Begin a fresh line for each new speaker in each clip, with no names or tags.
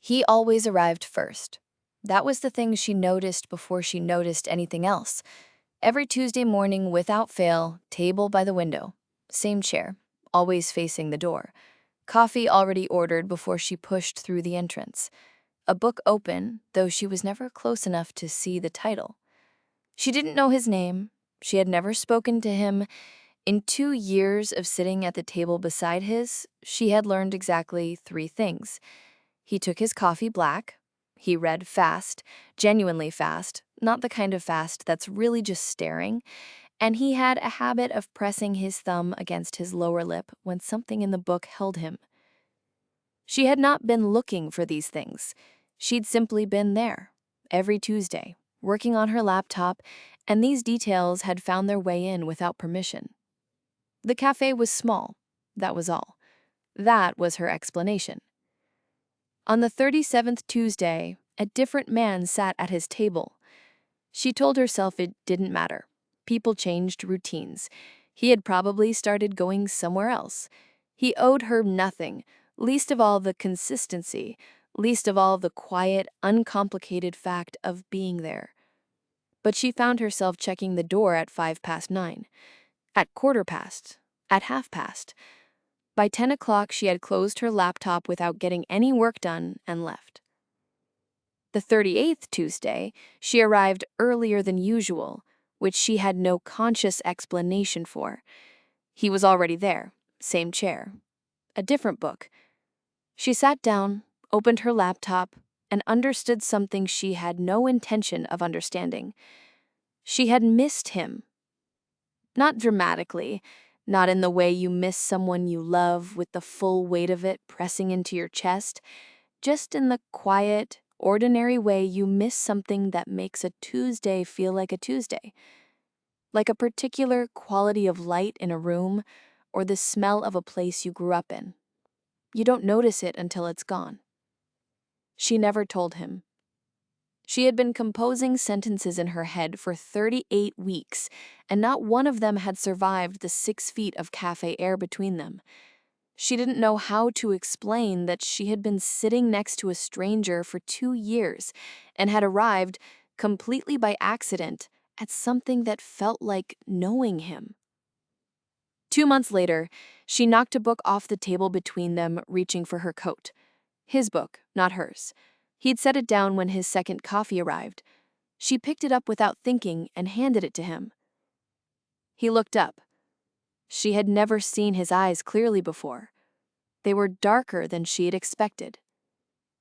He always arrived first. That was the thing she noticed before she noticed anything else. Every Tuesday morning, without fail, table by the window. Same chair, always facing the door. Coffee already ordered before she pushed through the entrance. A book open, though she was never close enough to see the title. She didn't know his name. She had never spoken to him. In 2 years of sitting at the table beside his, she had learned exactly 3 things. He took his coffee black. He read fast, genuinely fast, not the kind of fast that's really just staring. And he had a habit of pressing his thumb against his lower lip when something in the book held him. She had not been looking for these things. She'd simply been there, every Tuesday, working on her laptop, and these details had found their way in without permission. The cafe was small, that was all. That was her explanation. On the 37th Tuesday, a different man sat at his table. She told herself it didn't matter. People changed routines. He had probably started going somewhere else. He owed her nothing, least of all the consistency, least of all the quiet, uncomplicated fact of being there. But she found herself checking the door at 9:05, at 15:15, at half-past. By 10 o'clock, she had closed her laptop without getting any work done and left. The 38th Tuesday, she arrived earlier than usual, which she had no conscious explanation for. He was already there, same chair, a different book. She sat down, opened her laptop, and understood something she had no intention of understanding. She had missed him. Not dramatically, not in the way you miss someone you love with the full weight of it pressing into your chest, just in the quiet, ordinary way you miss something that makes a Tuesday feel like a Tuesday. Like a particular quality of light in a room or the smell of a place you grew up in. You don't notice it until it's gone. She never told him. She had been composing sentences in her head for 38 weeks, and not one of them had survived the 6 feet of cafe air between them. She didn't know how to explain that she had been sitting next to a stranger for 2 years and had arrived, completely by accident, at something that felt like knowing him. 2 months later, she knocked a book off the table between them, reaching for her coat. His book, not hers. He'd set it down when his second coffee arrived. She picked it up without thinking and handed it to him. He looked up. She had never seen his eyes clearly before. They were darker than she had expected.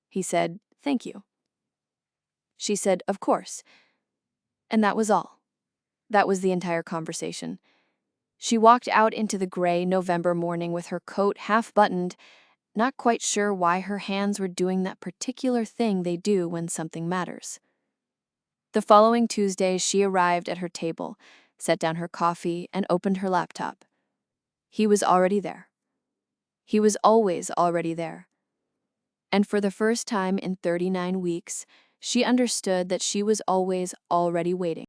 He said, "Thank you." She said, "Of course." And that was all. That was the entire conversation. She walked out into the gray November morning with her coat half buttoned, not quite sure why her hands were doing that particular thing they do when something matters. The following Tuesday, she arrived at her table, set down her coffee, and opened her laptop. He was already there. He was always already there. And for the first time in 39 weeks, she understood that she was always already waiting.